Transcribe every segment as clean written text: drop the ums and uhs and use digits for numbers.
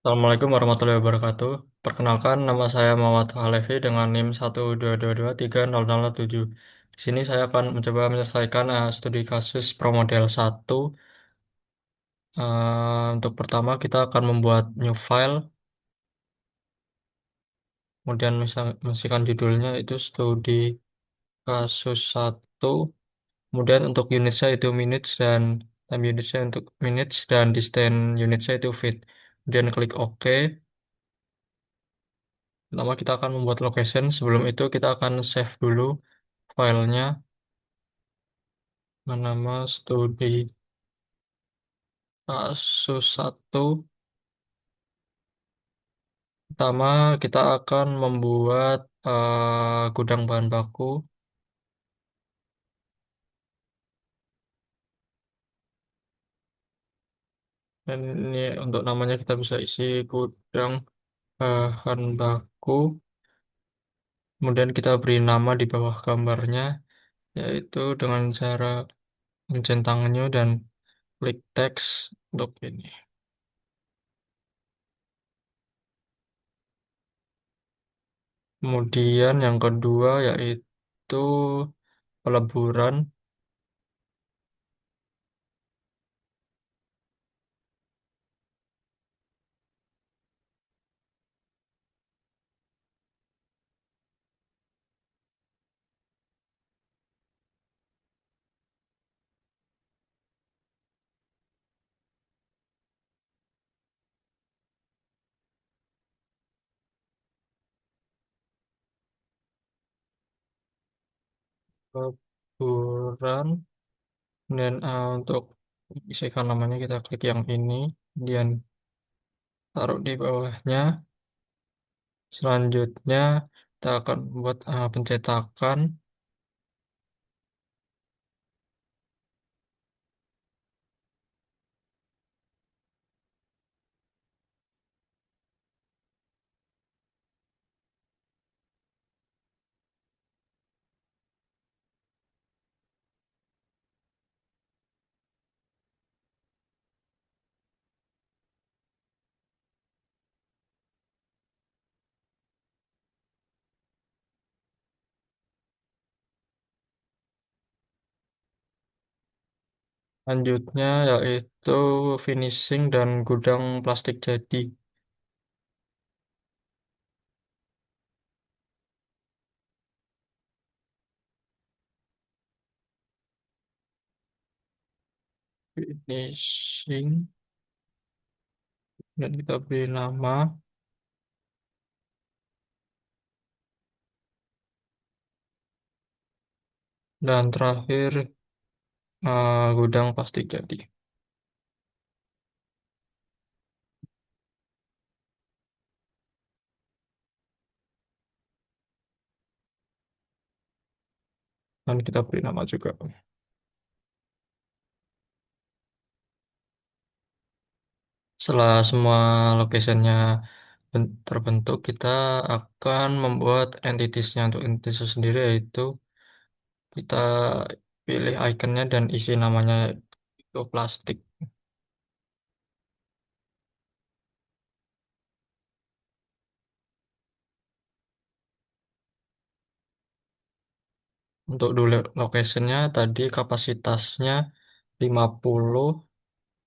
Assalamualaikum warahmatullahi wabarakatuh. Perkenalkan, nama saya Muhammad Halevi dengan NIM 122230007. Di sini saya akan mencoba menyelesaikan studi kasus Promodel 1. Untuk pertama, kita akan membuat new file, kemudian mengisikan judulnya itu studi kasus 1. Kemudian untuk unitsnya itu minutes dan time unitsnya untuk minutes dan distance unitsnya itu feet. Kemudian klik OK. Pertama kita akan membuat location. Sebelum itu kita akan save dulu filenya bernama studi kasus 1. Pertama kita akan membuat gudang bahan baku. Dan ini untuk namanya kita bisa isi gudang bahan baku. Kemudian kita beri nama di bawah gambarnya, yaitu dengan cara mencentang new dan klik teks untuk ini. Kemudian yang kedua yaitu peleburan. Peleburan. Dan untuk isikan namanya kita klik yang ini, kemudian taruh di bawahnya. Selanjutnya kita akan buat pencetakan. Selanjutnya yaitu finishing dan gudang plastik jadi. Finishing dan kita beri nama. Dan terakhir gudang plastik jadi. Dan kita beri nama juga. Setelah semua locationnya terbentuk, kita akan membuat entities-nya. Untuk entities itu sendiri yaitu kita pilih ikonnya dan isi namanya itu plastik. Untuk dulu locationnya tadi kapasitasnya 50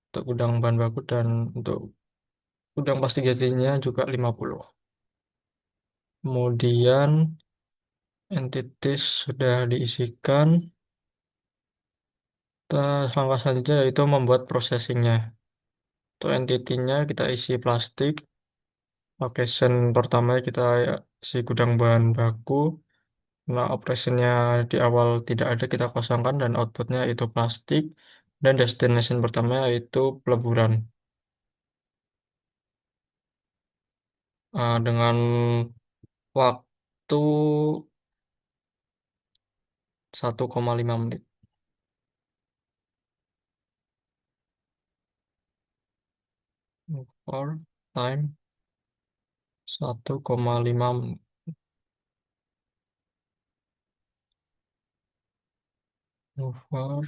untuk gudang bahan baku dan untuk gudang plastik jadinya juga 50. Kemudian entities sudah diisikan. Kita langkah selanjutnya yaitu membuat processingnya. Untuk entity-nya kita isi plastik. Location pertama kita isi gudang bahan baku. Nah, operationnya di awal tidak ada, kita kosongkan dan outputnya itu plastik. Dan destination pertama itu peleburan. Dengan waktu 1,5 menit. For time 1,5 menit. For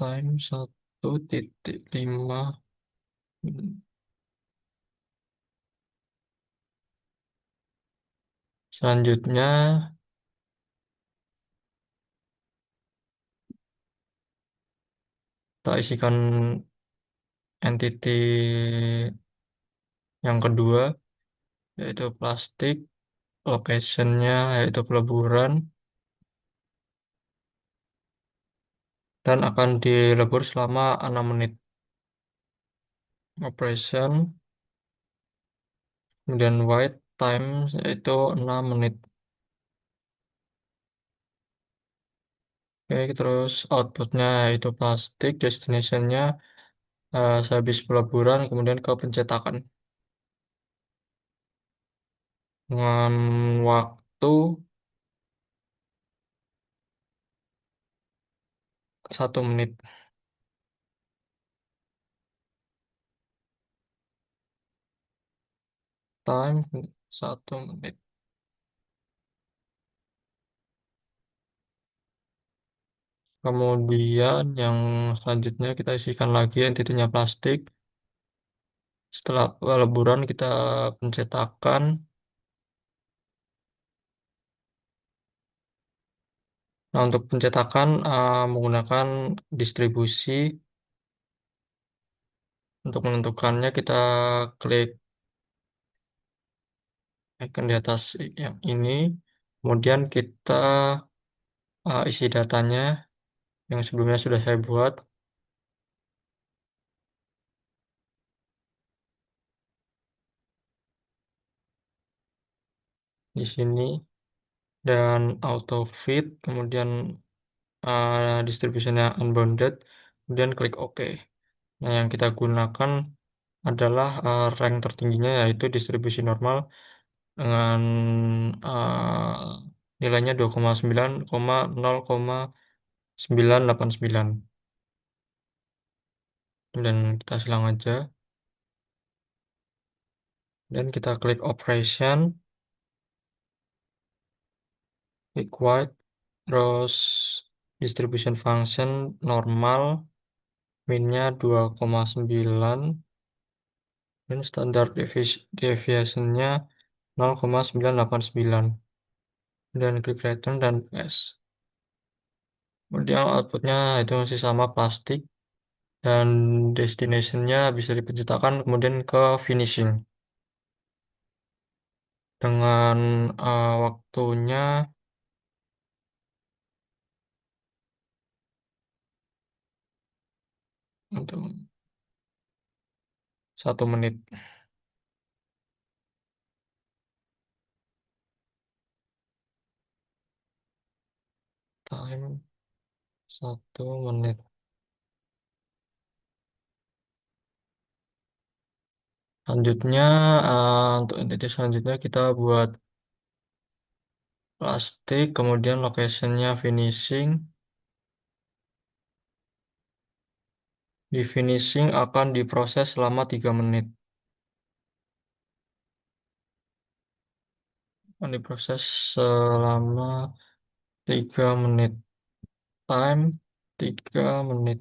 time 1,5 menit. Selanjutnya, kita isikan entity yang kedua, yaitu plastik, locationnya yaitu peleburan, dan akan dilebur selama 6 menit. Operation, kemudian wait time yaitu 6 menit. Oke, terus outputnya yaitu plastik, destinationnya sehabis peleburan, kemudian ke pencetakan. Dengan waktu 1 menit. Time 1 menit. Kemudian yang selanjutnya kita isikan lagi entitinya plastik. Setelah peleburan kita pencetakan. Nah, untuk pencetakan menggunakan distribusi. Untuk menentukannya kita klik icon di atas yang ini. Kemudian kita isi datanya yang sebelumnya sudah saya buat. Di sini dan auto fit, kemudian distribusinya unbounded, kemudian klik OK. Nah, yang kita gunakan adalah rank tertingginya yaitu distribusi normal dengan nilainya 2,9,0,989. Dan kita silang aja dan kita klik operation, klik white, terus distribution function normal, minnya 2,9, dan standar deviationnya 0,989, dan klik return dan paste. Kemudian outputnya itu masih sama plastik dan destinationnya bisa dipencetakan kemudian ke finishing dengan waktunya untuk 1 menit. Time 1 menit. Selanjutnya, untuk entity selanjutnya kita buat plastik, kemudian locationnya finishing. Di finishing akan diproses selama 3 menit. Akan diproses selama 3 menit. Time 3 menit.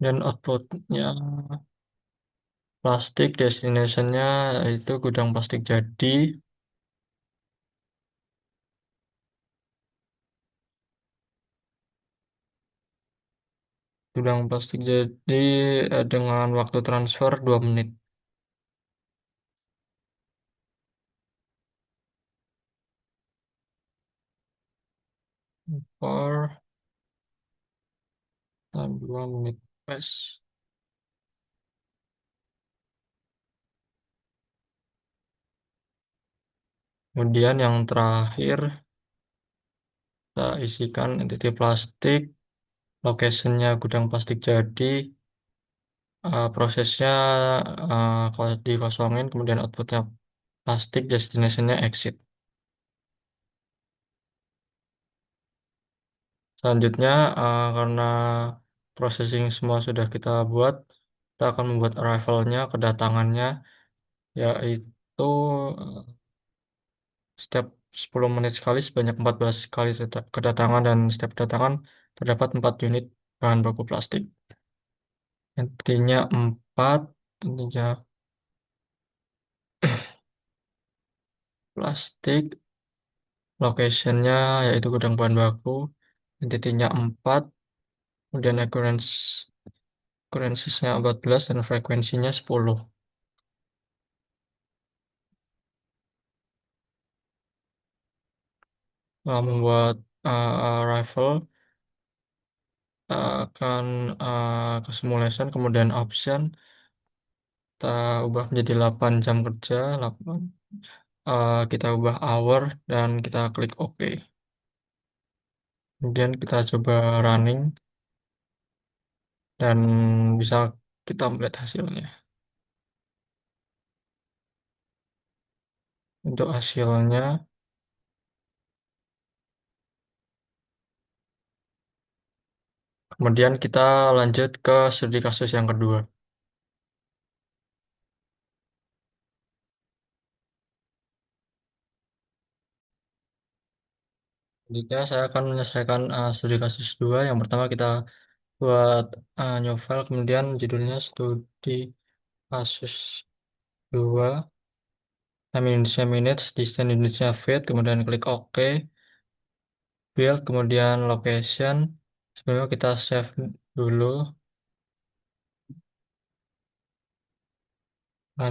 Dan outputnya plastik, destinationnya itu gudang plastik jadi. Gudang plastik jadi dengan waktu transfer 2 menit. For time 2 menit. Pas. Kemudian yang terakhir kita isikan entity plastik, locationnya gudang plastik jadi, prosesnya dikosongin, kemudian outputnya plastik, destinationnya exit. Selanjutnya, karena processing semua sudah kita buat, kita akan membuat arrivalnya, kedatangannya, yaitu eh, setiap 10 menit sekali sebanyak 14 kali kedatangan dan setiap kedatangan terdapat 4 unit bahan baku plastik. Intinya 4, intinya plastik, locationnya yaitu gudang bahan baku, entity-nya 4, kemudian occurrences-nya 14, dan frekuensinya 10. Membuat rifle akan ke simulation, kemudian option, kita ubah menjadi 8 jam kerja, 8, kita ubah hour, dan kita klik OK. Kemudian kita coba running, dan bisa kita melihat hasilnya. Untuk hasilnya, kemudian kita lanjut ke studi kasus yang kedua. Selanjutnya saya akan menyelesaikan studi kasus 2. Yang pertama kita buat new file, kemudian judulnya studi kasus 2. Time Indonesia minutes, distance Indonesia feet, kemudian klik OK, build, kemudian location. Sebelumnya kita save dulu,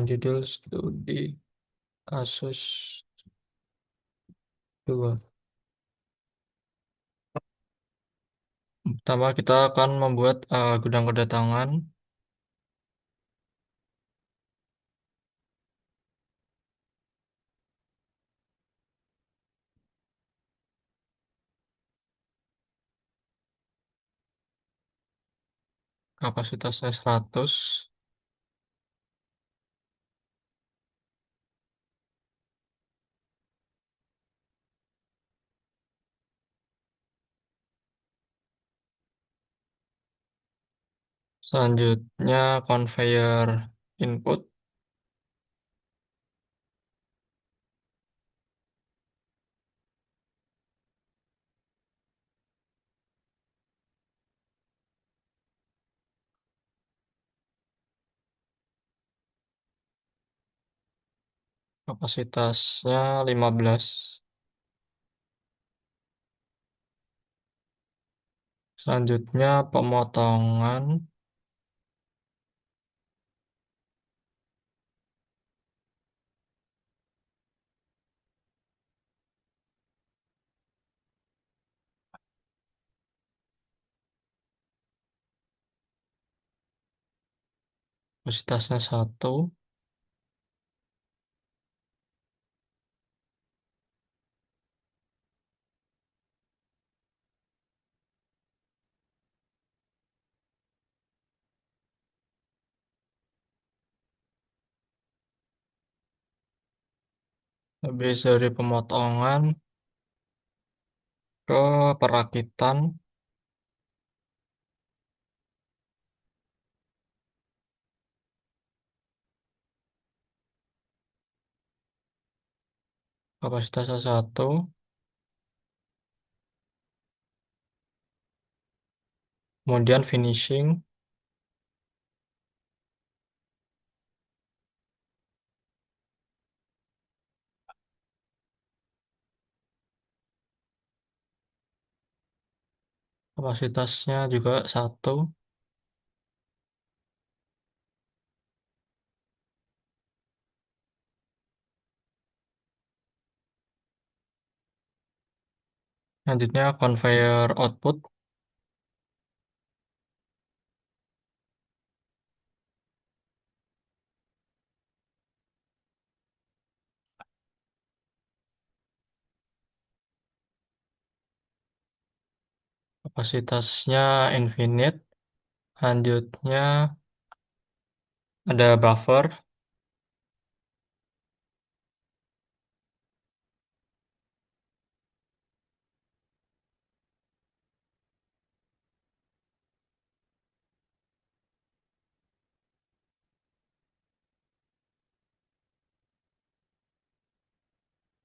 judul studi kasus 2. Pertama kita akan membuat gudang kedatangan. Kapasitasnya 100. Selanjutnya conveyor input. Kapasitasnya 15. Selanjutnya pemotongan. Kapasitasnya 1. Habis dari pemotongan ke perakitan. Kapasitasnya 1. Kemudian finishing. Kapasitasnya juga 1. Selanjutnya conveyor output. Kapasitasnya infinite. Selanjutnya ada buffer.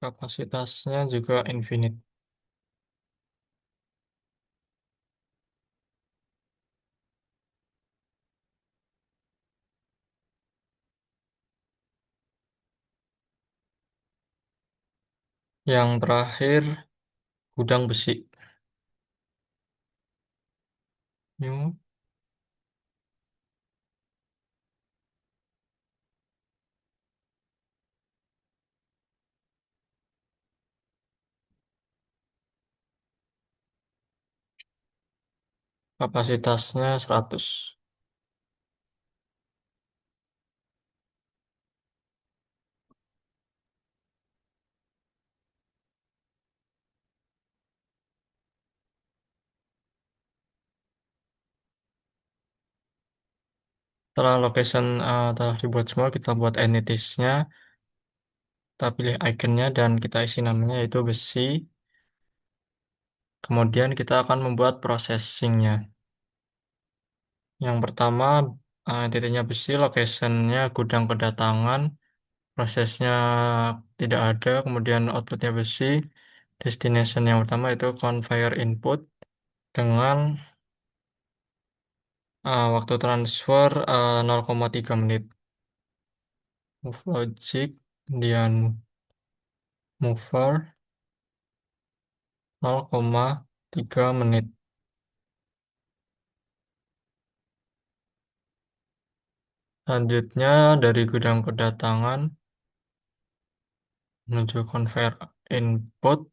Kapasitasnya juga infinite. Yang terakhir, gudang besi. Yuk, kapasitasnya 100. Setelah location telah dibuat semua, kita buat entities-nya, kita pilih iconnya dan kita isi namanya yaitu besi. Kemudian kita akan membuat processing-nya. Yang pertama, entity-nya besi, location-nya gudang kedatangan, prosesnya tidak ada, kemudian output-nya besi. Destination yang pertama itu conveyor input dengan waktu transfer 0,3 menit. Move logic, kemudian mover 0,3 menit. Selanjutnya dari gudang kedatangan menuju conveyor input,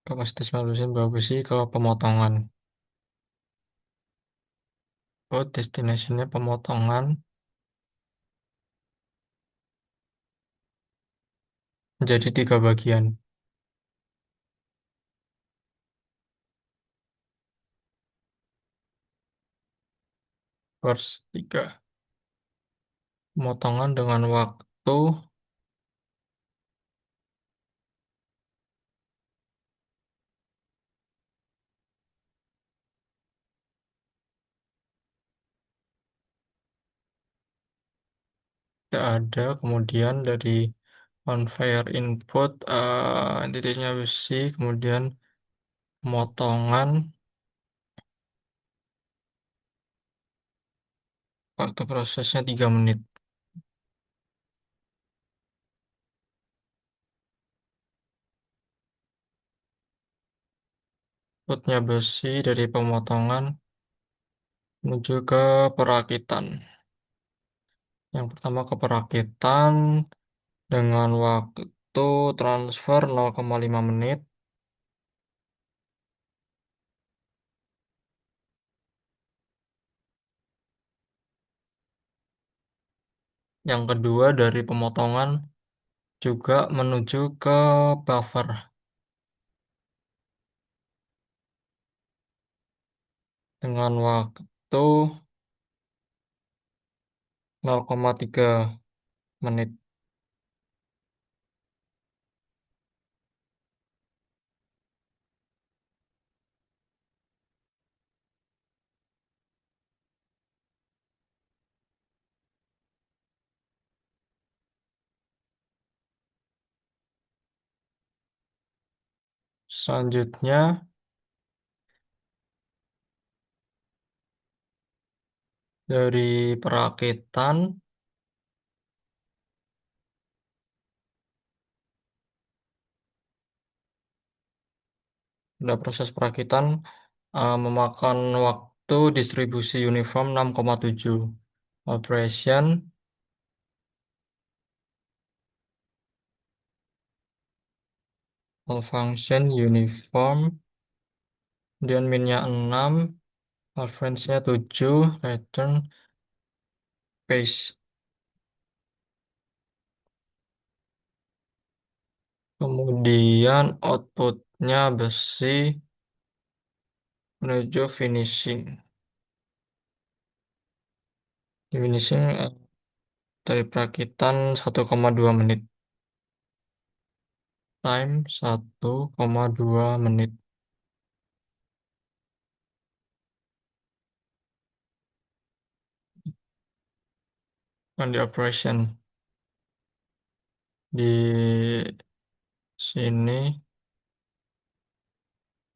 kapasitas mesin bawa besi ke pemotongan. Oh, destination-nya pemotongan menjadi 3 bagian. First 3. Pemotongan dengan waktu tidak ada. Kemudian dari conveyor input, entity-nya besi, kemudian pemotongan, waktu prosesnya 3 menit. Outputnya besi dari pemotongan menuju ke perakitan. Yang pertama ke perakitan dengan waktu transfer 0,5 menit. Yang kedua dari pemotongan juga menuju ke buffer dengan waktu 0,3 menit. Selanjutnya dari perakitan ada proses perakitan memakan waktu distribusi uniform 6,7. Operation malfunction uniform, kemudian minnya 6, reference-nya 7, return page. Kemudian outputnya besi menuju finishing. Di finishing dari perakitan 1,2 menit. Time 1,2 menit. Dan di operation di sini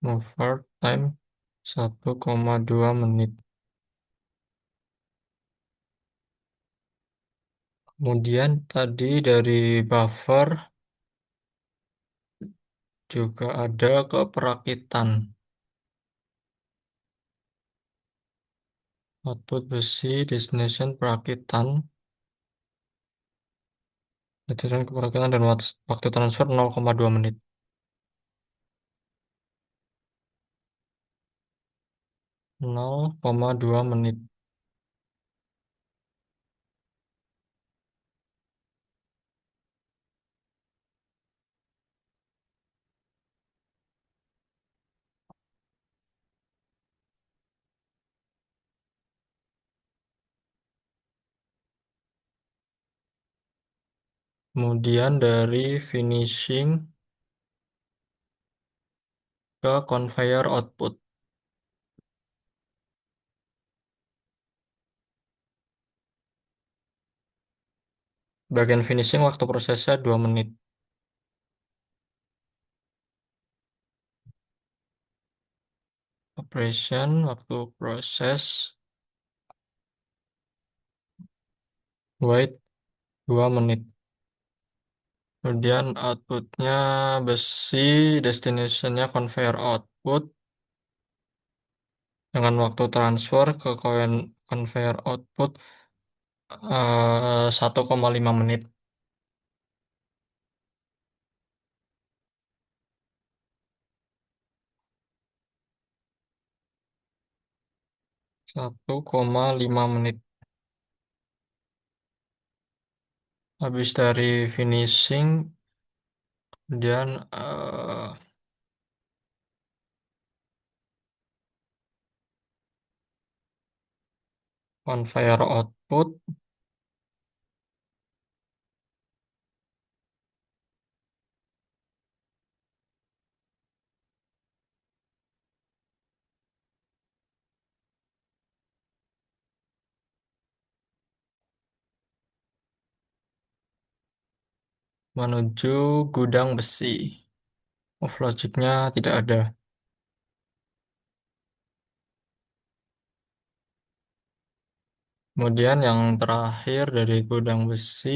mover time 1,2 menit. Kemudian tadi dari buffer juga ada ke perakitan. Output besi, destination perakitan. Destination ke perakitan dan waktu transfer 0,2 menit. 0,2 menit. Kemudian dari finishing ke conveyor output. Bagian finishing waktu prosesnya 2 menit. Operation waktu proses wait 2 menit. Kemudian outputnya besi, destinationnya conveyor output dengan waktu transfer ke conveyor output 1,5 menit. 1,5 menit. Habis dari finishing, kemudian conveyor output menuju gudang besi. Of logicnya tidak ada. Kemudian yang terakhir dari gudang besi,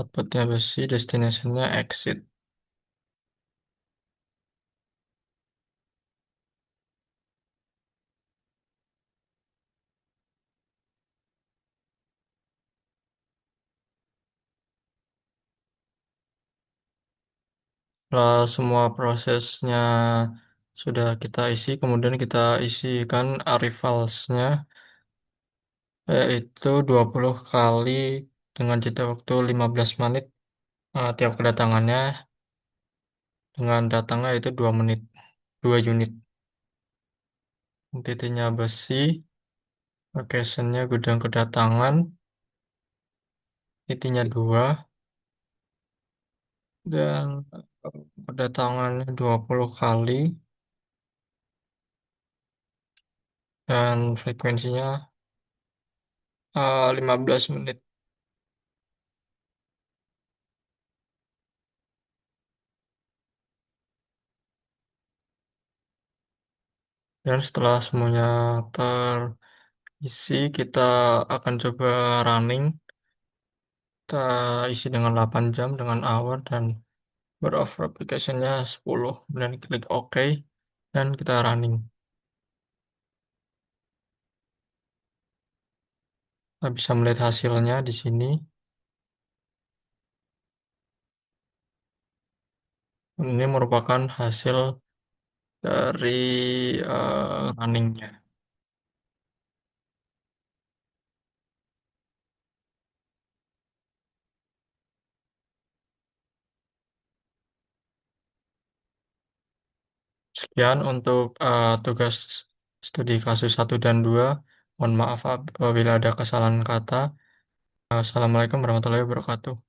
outputnya besi, destinationnya exit. Setelah semua prosesnya sudah kita isi, kemudian kita isikan arrivals-nya, yaitu 20 kali dengan jeda waktu 15 menit tiap kedatangannya, dengan datangnya itu 2 menit, 2 unit. Titiknya besi, location-nya gudang kedatangan, titiknya 2, dan kedatangannya 20 kali, dan frekuensinya 15 menit. Dan setelah semuanya terisi, kita akan coba running. Kita isi dengan 8 jam dengan hour dan number of application-nya 10. Dan klik OK dan kita running. Kita bisa melihat hasilnya di sini. Ini merupakan hasil dari runningnya. Sekian untuk tugas studi kasus 1 dan 2. Mohon maaf apabila ada kesalahan kata. Assalamualaikum warahmatullahi wabarakatuh.